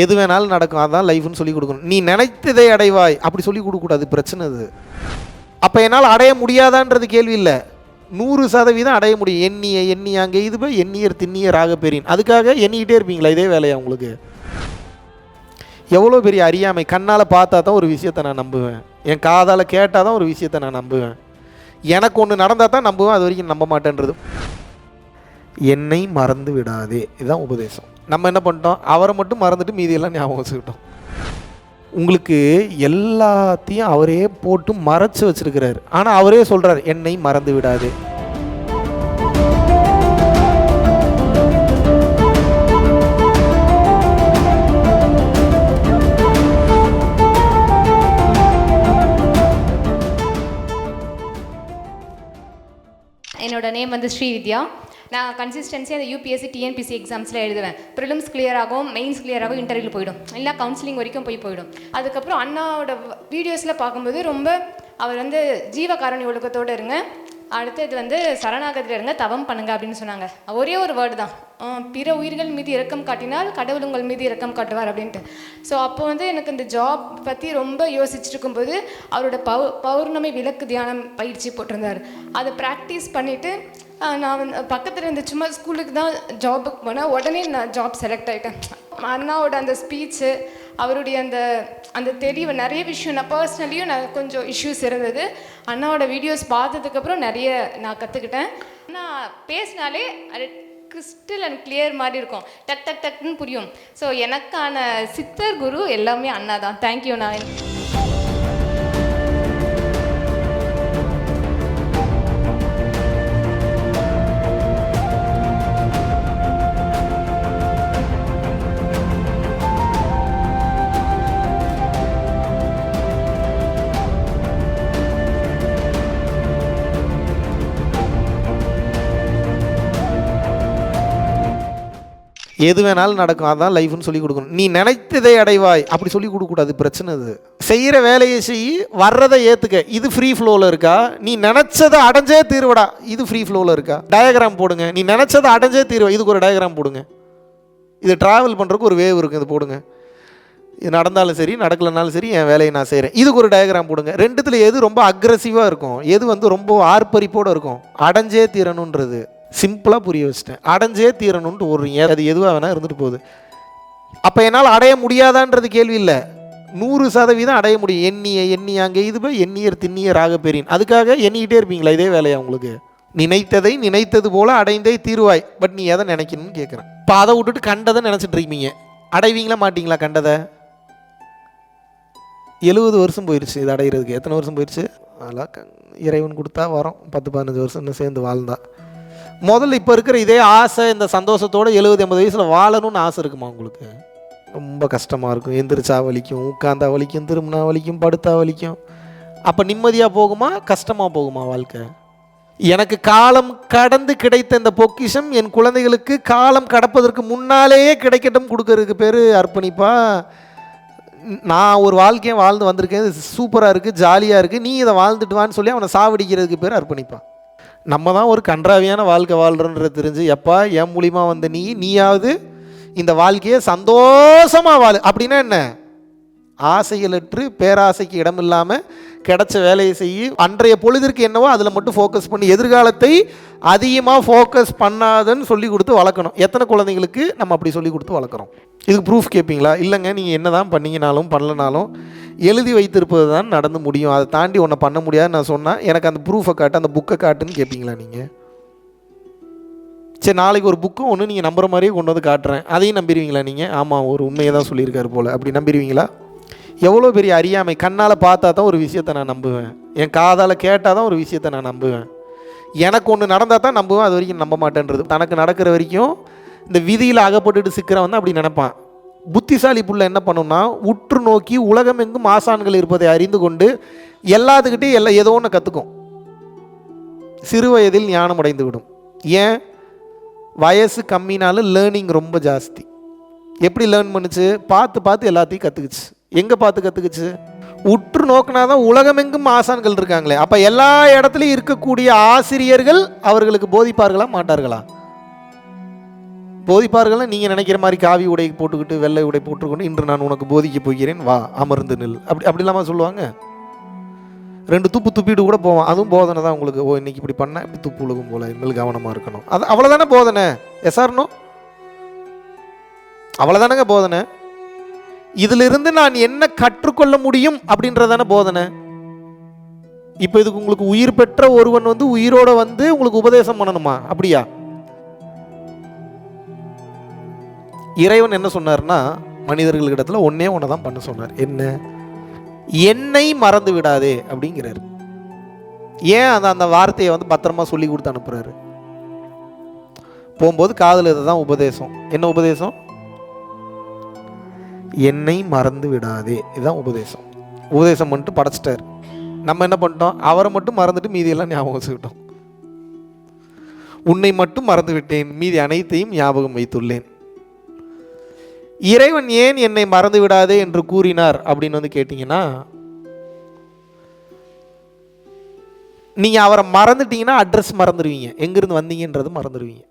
எது வேணாலும் நடக்கும், அதான் லைஃப்னு சொல்லி கொடுக்கணும். நீ நினைத்ததை அடைவாய் அப்படி சொல்லி கொடுக்கக்கூடாது, பிரச்சனை அது. அப்போ என்னால் அடைய முடியாதான்றது கேள்வி இல்லை, 100% அடைய முடியும். எண்ணிய அங்கே இது போய் எண்ணியர் திண்ணியர் ஆக பெரியன், அதுக்காக எண்ணிக்கிட்டே இருப்பீங்களா? இதே வேலையா உங்களுக்கு? எவ்வளோ பெரிய அறியாமை. கண்ணால் பார்த்தா தான் ஒரு விஷயத்தை நான் நம்புவேன், என் காதால் கேட்டால் தான் ஒரு விஷயத்தை நான் நம்புவேன், எனக்கு ஒன்று நடந்தால் தான் நம்புவேன், அது வரைக்கும் நம்ப மாட்டேன்றது. என்னை மறந்து விடாதே, இதுதான் உபதேசம். நம்ம என்ன பண்ணிட்டோம்? அவரை மட்டும் மறந்துட்டு மீதியெல்லாம் ஞாபகம் வச்சுக்கிட்டோம். உங்களுக்கு எல்லாத்தையும் அவரே போட்டு மறைச்சு வச்சிருக்கிறாரு, ஆனால் அவரே சொல்கிறார் என்னை மறந்து விடாதே. என்னோட நேம் வந்து ஸ்ரீவித்யா. நான் கன்சிஸ்டன்சியாக அந்த யூபிஎஸ்சி டிஎன்பிசி எக்ஸாம்ஸில் எழுதுவேன். ப்ரிலிம்ஸ் கிளியர் ஆகும், மெயின்ஸ் கிளியர் ஆகும், இன்டர்வியூ போயிடும், இல்லை கவுன்சிலிங் வரைக்கும் போயிடும். அதுக்கப்புறம் அண்ணாவோட வீடியோஸில் பார்க்கும்போது ரொம்ப அவர் வந்து ஜீவகாரணி ஒழுக்கத்தோடு இருங்க, அடுத்தது வந்து சரணாகதியில் இருங்க, தவம் பண்ணுங்க அப்படின்னு சொன்னாங்க. ஒரே ஒரு வேர்டு தான், பிற உயிர்கள் மீது இரக்கம் காட்டினால் கடவுள் உங்கள் மீது இரக்கம் காட்டுவார் அப்படின்ட்டு. ஸோ அப்போ வந்து எனக்கு இந்த ஜாப் பற்றி ரொம்ப யோசிச்சுட்டு இருக்கும்போது அவரோட பௌர்ணமி விளக்கு தியானம் பயிற்சி போட்டிருந்தார். அதை ப்ராக்டிஸ் பண்ணிவிட்டு நான் வந்து பக்கத்தில் இருந்து சும்மா ஸ்கூலுக்கு தான் ஜாபுக்கு போனேன். உடனே நான் ஜாப் செலக்ட் ஆகிட்டேன். அண்ணாவோட அந்த ஸ்பீச்சு, அவருடைய அந்த அந்த தெளிவு, நிறைய விஷயம் நான் பர்சனலியும் நான் கொஞ்சம் இஷ்யூஸ் இருந்தது. அண்ணாவோட வீடியோஸ் பார்த்ததுக்கப்புறம் நிறைய நான் கற்றுக்கிட்டேன். ஆனால் பேசினாலே அது கிறிஸ்டல் அண்ட் கிளியர் மாதிரி இருக்கும், டக் டக் டக்குன்னு புரியும். ஸோ எனக்கான சித்தர் குரு எல்லாமே அண்ணா தான். தேங்க்யூ. நான் எது வேணாலும் நடக்கும், அதான் லைஃப்னு சொல்லி கொடுக்கணும். நீ நினைத்ததை அடைவாய் அப்படி சொல்லி கொடுக்கக்கூடாது, பிரச்சனை அது. செய்கிற வேலையை செய், வர்றதை ஏற்றுக்க. இது ஃப்ரீ ஃப்ளோவில் இருக்கா? நீ நினச்சதை அடைஞ்சே தீர்வடா, இது ஃப்ரீ ஃப்ளோவில் இருக்கா? டயக்ராம் போடுங்க. நீ நினச்சதை அடைஞ்சே தீர்வா, இதுக்கு ஒரு டயக்ராம் போடுங்க. இது ட்ராவல் பண்ணுறதுக்கு ஒரு வேவ் இருக்குது, இது போடுங்க. இது நடந்தாலும் சரி நடக்கலனாலும் சரி என் வேலையை நான் செய்கிறேன், இதுக்கு ஒரு டயக்ராம் போடுங்க. ரெண்டுத்தில் எது ரொம்ப அக்ரெசிவாக இருக்கும், எது வந்து ரொம்ப ஆர்ப்பரிப்போடு இருக்கும்? அடைஞ்சே தீரணுன்றது சிம்பிளாக புரிய வச்சிட்டேன். அடைஞ்சே தீரணுன்ட்டு ஓடுறீங்க, அது எதுவாக வேணால் இருந்துட்டு போகுது. அப்போ என்னால் அடைய முடியாதான்றது கேள்வி இல்லை, 100% அடைய முடியும். எண்ணிய அங்கே இது போய் எண்ணியர் திண்ணியர் ஆக பெரியன், அதுக்காக எண்ணிக்கிட்டே இருப்பீங்களா? இதே வேலையா உங்களுக்கு? நினைத்ததை நினைத்தது போல அடைந்தே தீருவாய். பட் நீ எதை நினைக்கணும்னு கேட்குறேன். இப்போ அதை விட்டுட்டு கண்டதை நினச்சிட்டு இருக்கீங்க. அடைவீங்களா மாட்டிங்களா கண்டதை? 70 வருஷம் போயிடுச்சு இது அடைகிறதுக்கு. எத்தனை வருஷம் போயிடுச்சு? அதெல்லாம் இறைவன் கொடுத்தா வரோம், 10-15 வருஷம் இன்னும் சேர்ந்து வாழ்ந்தா. முதல்ல இப்போ இருக்கிற இதே ஆசை, இந்த சந்தோஷத்தோடு 70-80 வயசில் வாழணும்னு ஆசை இருக்குமா உங்களுக்கு? ரொம்ப கஷ்டமாக இருக்கும். எந்திரிச்சா வலிக்கும், உட்காந்தா வலிக்கும், திரும்பினா வலிக்கும், படுத்தா வலிக்கும். அப்போ நிம்மதியாக போகுமா கஷ்டமாக போகுமா வாழ்க்கை? எனக்கு காலம் கடந்து கிடைத்த இந்த பொக்கிஷம் என் குழந்தைகளுக்கு காலம் கடப்பதற்கு முன்னாலேயே கிடைக்கட்டும் கொடுக்கறதுக்கு பேர் அர்ப்பணிப்பா. நான் ஒரு வாழ்க்கையை வாழ்ந்து வந்திருக்கேன், சூப்பராக இருக்குது, ஜாலியாக இருக்குது, நீ இதை வாழ்ந்துட்டு வான்னு சொல்லி அவனை சாவடிக்கிறதுக்கு பேர் அர்ப்பணிப்பான். நம்ம தான் ஒரு கன்றாவியான வாழ்க்கை வாழ்கிறோன்றது தெரிஞ்சு, எப்பா என் மூலிமா வந்த நீயாவது இந்த வாழ்க்கையை சந்தோஷமாக வாழு. அப்படின்னா என்ன? ஆசைகளற்று பேராசைக்கு இடம் இல்லாமல் கிடைச்ச வேலையை செய்ய, அன்றைய பொழுதிற்கு என்னவோ அதில் மட்டும் ஃபோக்கஸ் பண்ணி எதிர்காலத்தை அதிகமாக ஃபோக்கஸ் பண்ணாதன்னு சொல்லி கொடுத்து வளர்க்கணும். எத்தனை குழந்தைங்களுக்கு நம்ம அப்படி சொல்லி கொடுத்து வளர்க்குறோம்? இதுக்கு ப்ரூஃப் கேட்பீங்களா? இல்லைங்க, நீங்கள் என்ன தான் பண்ணிங்கனாலும் பண்ணலனாலும் எழுதி வைத்திருப்பது தான் நடந்து முடியும், அதை தாண்டி ஒன்றை பண்ண முடியாதுன்னு நான் சொன்னால் எனக்கு அந்த ப்ரூஃபை காட்டு, அந்த புக்கை காட்டுன்னு கேட்பீங்களா நீங்கள்? சரி, நாளைக்கு ஒரு புக்கும் ஒன்று நீங்கள் நம்புற மாதிரியே கொண்டு வந்து காட்டுறேன், அதையும் நம்பிடுவீங்களா நீங்கள்? ஆமாம், ஒரு உண்மையை தான் சொல்லியிருக்காரு போல், அப்படி நம்பிடுவீங்களா? எவ்வளோ பெரிய அறியாமை. கண்ணால் பார்த்தா தான் ஒரு விஷயத்தை நான் நம்புவேன், என் காதால் கேட்டால் தான் ஒரு விஷயத்தை நான் நம்புவேன், எனக்கு ஒன்று நடந்தால் தான் நம்புவேன், அது வரைக்கும் நம்ப மாட்டேன்றது. தனக்கு நடக்கிற வரைக்கும் இந்த விதியில் அகப்பட்டுட்டு சிக்கிறவன் தான் அப்படி நினைப்பான். புத்திசாலி புள்ள என்ன பண்ணுன்னா, உற்று நோக்கி உலகம் எங்கும் ஆசான்கள் இருப்பதை அறிந்து கொண்டு எல்லாத்துக்கிட்டே ஏதோ ஒன்று கற்றுக்கும். சிறு வயதில் ஞானம் அடைந்து விடும். ஏன்? வயசு கம்மினாலும் லேர்னிங் ரொம்ப ஜாஸ்தி. எப்படி லேர்ன் பண்ணுச்சு? பார்த்து எல்லாத்தையும் கற்றுக்குச்சு. எங்கே பார்த்து கற்றுக்குச்சு? உற்று நோக்கினா தான் உலகமெங்கும் ஆசான்கள் இருக்காங்களே, அப்போ எல்லா இடத்துலையும் இருக்கக்கூடிய ஆசிரியர்கள் அவர்களுக்கு போதிப்பார்களா மாட்டார்களா? போதிப்பார்கள்னா நீங்கள் நினைக்கிற மாதிரி காவி உடை போட்டுக்கிட்டு வெள்ளை உடை போட்டுக்கொண்டு இன்று நான் உனக்கு போதிக்க போகிறேன் வா அமர்ந்து நில் அப்படி இல்லாமல் சொல்லுவாங்க. 2 துப்பு துப்பிட்டு கூட போவான், அதுவும் போதனை தான் உங்களுக்கு. ஓ இன்னைக்கு இப்படி பண்ண இப்படி துப்பு உழுகும் போல இனிமேல் கவனமாக இருக்கணும். அது அவ்வளோதானே போதனை. எஸ்ஆர்னோ அவ்வளோதானங்க போதனை. இதிலிருந்து நான் என்ன கற்றுக்கொள்ள முடியும் அப்படின்றதானே போதனை. இப்போ இதுக்கு உங்களுக்கு உயிர் பெற்ற ஒருவன் வந்து உயிரோட வந்து உங்களுக்கு உபதேசம் பண்ணணுமா? அப்படியா? இறைவன் என்ன சொன்னார்னா மனிதர்களிடத்துல ஒன்னே ஒன்று தான் பண்ண சொன்னார். என்ன? என்னை மறந்து விடாதே அப்படிங்கிறார். ஏன் அந்த வார்த்தையை வந்து பத்திரமா சொல்லி கொடுத்து அனுப்புறாரு? போகும்போது காதில் இதுதான் உபதேசம். என்ன உபதேசம்? என்னை மறந்து விடாதே, இதுதான் உபதேசம். உபதேசம் பண்ணிட்டு படைச்சிட்டார். நம்ம என்ன பண்ணிட்டோம்? அவரை மட்டும் மறந்துட்டு மீதியெல்லாம் ஞாபகம் வச்சுக்கிட்டோம். உன்னை மட்டும் மறந்து விட்டேன், மீதி அனைத்தையும் ஞாபகம் வைத்துள்ளேன். இறைவன் ஏன் என்னை மறந்து விடாதே என்று கூறினார் அப்படின்னு வந்து கேட்டீங்கன்னா, நீங்க அவரை மறந்துட்டீங்கன்னா அட்ரஸ் மறந்துடுவீங்க, எங்கிருந்து வந்தீங்கன்றது மறந்துடுவீங்க.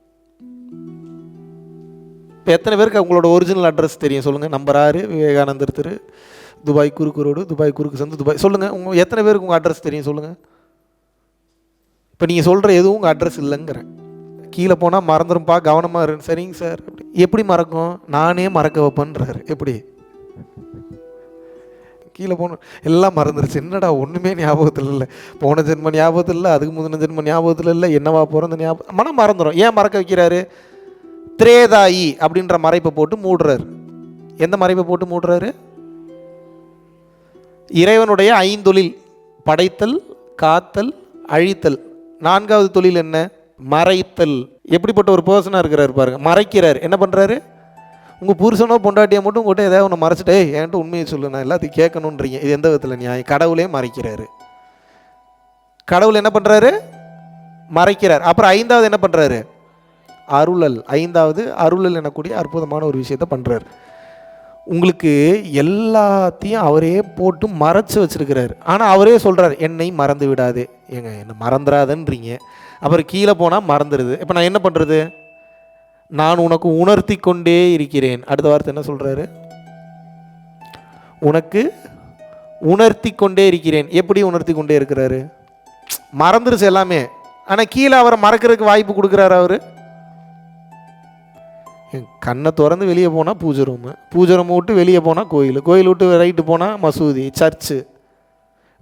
இப்போ எத்தனை பேருக்கு உங்களோட ஒரிஜினல் அட்ரஸ் தெரியும் சொல்லுங்க? நம்பர் 6 விவேகானந்தர் தெரு, துபாய் குறுக்கு ரோடு, துபாய் குறுக்கு சந்து, துபாய். சொல்லுங்க, உங்க எத்தனை பேருக்கு உங்க அட்ரஸ் தெரியும் சொல்லுங்க? இப்போ நீங்க சொல்ற எதுவும் உங்க அட்ரஸ் இல்லைங்கிறேன். கீழே போனால் மறந்துடும்பா, கவனமாக இருக்கு. சரிங்க சார். எப்படி மறக்கும்? நானே மறக்க வைப்பேன்றாரு. எப்படி? கீழே போன எல்லாம் மறந்துருச்சு. என்னடா ஒன்றுமே ஞாபகத்தில் இல்லை, போன ஜென்ம ஞாபகத்தில் இல்லை, அதுக்கு முந்தின ஜென்ம ஞாபகத்தில் இல்லை, என்னவா பிறந்த ஞாபகம், மனம் மறந்துடும். ஏன் மறக்க வைக்கிறாரு? திரேதாயி அப்படின்ற மறைப்பை போட்டு மூடுறாரு. எந்த மறைப்பை போட்டு மூடுறாரு? இறைவனுடைய 5 தொழில்: படைத்தல், காத்தல், அழித்தல். 4வது தொழில் என்ன? மறைத்தல். எப்படிப்பட்ட ஒரு பர்சனாக இருக்கிறாரு பாருங்க. மறைக்கிறார். என்ன பண்ணுறாரு? உங்கள் புருஷனோ பொண்டாட்டியை மட்டும் உங்கள்கிட்ட ஏதாவது ஒன்று மறைச்சிட்டே என்கிட்ட உண்மையை சொல்லு, நான் எல்லாத்தையும் கேட்கணுன்றீங்க. இது எந்த விதத்தில் நியாயம்? கடவுளே மறைக்கிறாரு. கடவுள் என்ன பண்ணுறாரு? மறைக்கிறார். அப்புறம் 5வது என்ன பண்ணுறாரு? அருளல். 5வது அருளல் எனக்கூடிய அற்புதமான ஒரு விஷயத்தை பண்ணுறாரு. உங்களுக்கு எல்லாத்தையும் அவரே போட்டு மறைச்சு வச்சிருக்கிறாரு. ஆனால் அவரே சொல்கிறார், என்னை மறந்து விடாதே. ஏங்க என்னை மறந்துடாதன்றீங்க, அப்புறம் கீழே போனால் மறந்துடுது. இப்போ நான் என்ன பண்ணுறது? நான் உனக்கு உணர்த்தி கொண்டே இருக்கிறேன். அடுத்த வார்த்தை என்ன சொல்கிறாரு? உனக்கு உணர்த்தி கொண்டே இருக்கிறேன். எப்படி உணர்த்தி கொண்டே இருக்கிறாரு? மறந்துருச்சு எல்லாமே, ஆனால் கீழே அவரை மறக்கிறதுக்கு வாய்ப்பு கொடுக்குறாரு. அவர் கண்ணை திறந்து வெளியே போனால் பூஜை ரூமு, பூஜை ரூமை விட்டு வெளியே போனால் கோயில், கோயில் விட்டு ரைட்டு போனால் மசூதி, சர்ச்சு,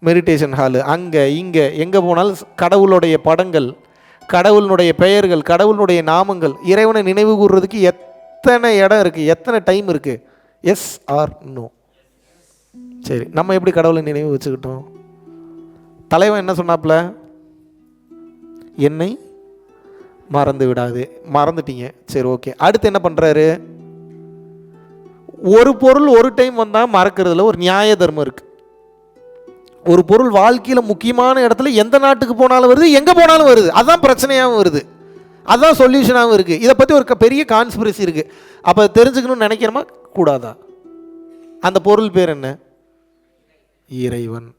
மெடிடேஷன் ஹாலு, அங்கே இங்கே எங்கே போனாலும் கடவுளுடைய படங்கள், கடவுளுடைய பெயர்கள், கடவுளுடைய நாமங்கள். இறைவனை நினைவு கூறுறதுக்கு எத்தனை இடம் இருக்குது, எத்தனை டைம் இருக்குது? Yes or no? சரி, நம்ம எப்படி கடவுளை நினைவு வச்சுக்கிட்டோம்? தலைவன் என்ன சொன்னாப்புல? என்னை மறந்து விடாது. மறந்துட்டீங்க, சரி ஓகே. அடுத்து என்ன பண்ணுறாரு? ஒரு பொருள் ஒரு டைம் வந்தால் மறக்கிறதுல ஒரு நியாய தர்மம் இருக்குது. ஒரு பொருள் வாழ்க்கையில் முக்கியமான இடத்துல எந்த நாட்டுக்கு போனாலும் வருது, எங்கே போனாலும் வருது. அதுதான் பிரச்சனையாகவும் வருது, அதுதான் சொல்யூஷனாகவும் இருக்குது. இதை பற்றி ஒரு பெரிய கான்ஸ்பிரசி இருக்குது. அப்போ தெரிஞ்சுக்கணும்னு நினைக்கிறோமா கூடாதா? அந்த பொருள் பேர் என்ன? இறைவன்.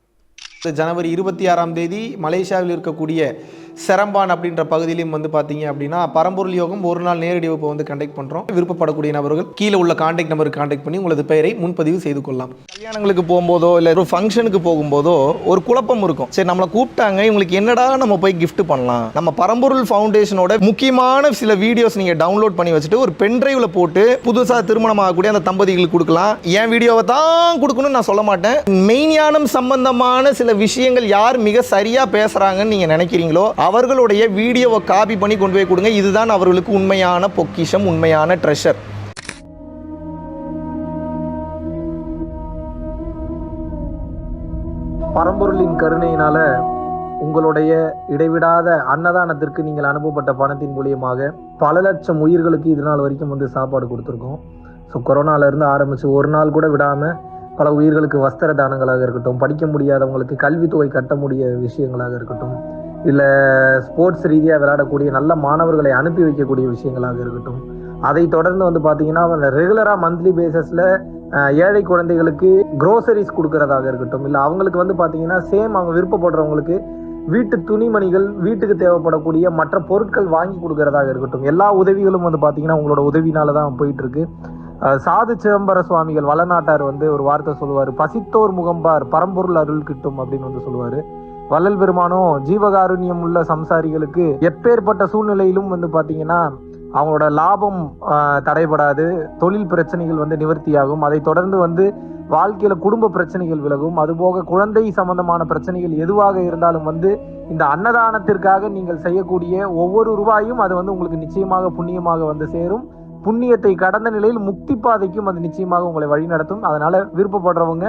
ஜனவரி 26ஆம் தேதி மலேசியாவில் இருக்கக்கூடிய செரம்பான் அப்படின்ற பகுதியிலையும் வந்து பார்த்தீங்க அப்படின்னா பரம்பொருள் யோகம் ஒரு நாள் நேரடி வகுப்பு வந்து கண்டக்ட் பண்ணுறோம். விருப்பப்படக்கூடிய நபர்கள் கீழே உள்ள கான்டாக்ட் நம்பருக்கு கான்டாக்ட் பண்ணி உங்களது பெயரை முன்பதிவு செய்து கொள்ளலாம். கல்யாணங்களுக்கு போகும்போதோ இல்லை ஒரு ஃபங்க்ஷனுக்கு போகும்போதோ ஒரு குழப்பம் இருக்கும். சரி, நம்மளை கூப்பிட்டாங்க, இவங்களுக்கு என்னடா நம்ம போய் கிஃப்ட் பண்ணலாம்? நம்ம பரம்பொருள் ஃபவுண்டேஷனோட முக்கியமான சில வீடியோஸ் நீங்கள் டவுன்லோட் பண்ணி வச்சுட்டு ஒரு பென்ட்ரைவில் போட்டு புதுசாக திருமணம் ஆகக்கூடிய அந்த தம்பதிகளுக்கு கொடுக்கலாம். என் வீடியோவை தான் கொடுக்கணும்னு நான் சொல்ல மாட்டேன். மெய்ஞானம் சம்பந்தமான சில விஷயங்கள் யார் மிக சரியாக பேசுகிறாங்கன்னு நீங்கள் நினைக்கிறீங்களோ அவர்களுடைய வீடியோவை காப்பி பண்ணி கொண்டு போய் கொடுங்க. இதுதான் அவர்களுக்கு உண்மையான பொக்கிஷம், உண்மையான ட்ரெஷர். பரம்பொருளின் கருணையினால உங்களுடைய இடைவிடாத அன்னதானத்திற்கு நீங்கள் அனுப்பப்பட்ட பணத்தின் மூலியமாக பல லட்சம் உயிர்களுக்கு இது நாள் வரைக்கும் வந்து சாப்பாடு கொடுத்துருக்கோம். ஸோ கொரோனாலேருந்து ஆரம்பித்து ஒரு நாள் கூட விடாமல் பல உயிர்களுக்கு வஸ்திர தானங்களாக இருக்கட்டும், படிக்க முடியாதவங்களுக்கு கல்வித்தொகை கட்ட முடிய விஷயங்களாக இருக்கட்டும், இல்லை ஸ்போர்ட்ஸ் ரீதியாக விளையாடக்கூடிய நல்ல மாணவர்களை அனுப்பி வைக்கக்கூடிய விஷயங்களாக இருக்கட்டும், அதை தொடர்ந்து வந்து பார்த்தீங்கன்னா ரெகுலராக மந்த்லி பேசிஸில் ஏழை குழந்தைகளுக்கு க்ரோசரிஸ் கொடுக்கறதாக இருக்கட்டும், இல்லை அவங்களுக்கு வந்து பார்த்தீங்கன்னா சேம் அவங்க விருப்பப்படுறவங்களுக்கு வீட்டு துணிமணிகள், வீட்டுக்கு தேவைப்படக்கூடிய மற்ற பொருட்கள் வாங்கி கொடுக்கறதாக இருக்கட்டும், எல்லா உதவிகளும் வந்து பார்த்தீங்கன்னா உங்களோட உதவினால தான் போயிட்டு இருக்கு. சாது சிதம்பர சுவாமிகள் வளநாட்டார் வந்து ஒரு வார்த்தை சொல்லுவார், பசித்தோர் முகம்பார் பரம்பொருள் அருள் கிட்டும் அப்படின்னு வந்து சொல்லுவார். வள்ளல் பெருமானும் ஜீவகாருண்யம் உள்ள சம்சாரிகளுக்கு எப்பேற்பட்ட சூழ்நிலையிலும் வந்து பார்த்தீங்கன்னா அவங்களோட லாபம் தடைபடாது, தொழில் பிரச்சனைகள் வந்து நிவர்த்தியாகும், அதை தொடர்ந்து வந்து வாழ்க்கையில குடும்ப பிரச்சனைகள் விலகும், அதுபோக குழந்தை சம்பந்தமான பிரச்சனைகள் எதுவாக இருந்தாலும் வந்து இந்த அன்னதானத்திற்காக நீங்கள் செய்யக்கூடிய ஒவ்வொரு ரூபாயும் அது வந்து உங்களுக்கு நிச்சயமாக புண்ணியமாக வந்து சேரும். புண்ணியத்தை கடந்த நிலையில் முக்தி பாதைக்கும் அது நிச்சயமாக உங்களை வழிநடத்தும். அதனால விருப்பப்படுறவங்க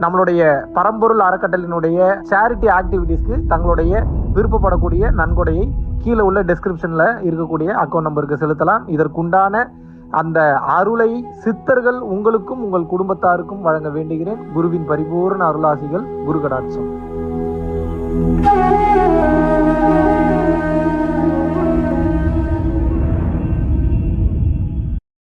நம்மளுடைய பரம்பொருள் அறக்கட்டளையினுடைய சேரிட்டி ஆக்டிவிட்டீஸ்க்கு தங்களுடைய விருப்பப்படக்கூடிய நன்கொடையை கீழே உள்ள டெஸ்கிரிப்ஷன்ல இருக்கக்கூடிய அக்கௌண்ட் நம்பருக்கு செலுத்தலாம். இதற்குண்டான அந்த அருளை சித்தர்கள் உங்களுக்கும் உங்கள் குடும்பத்தாருக்கும் வழங்க வேண்டுகிறேன். குருவின் பரிபூர்ண அருளாசிகள். குரு கடாட்சம்.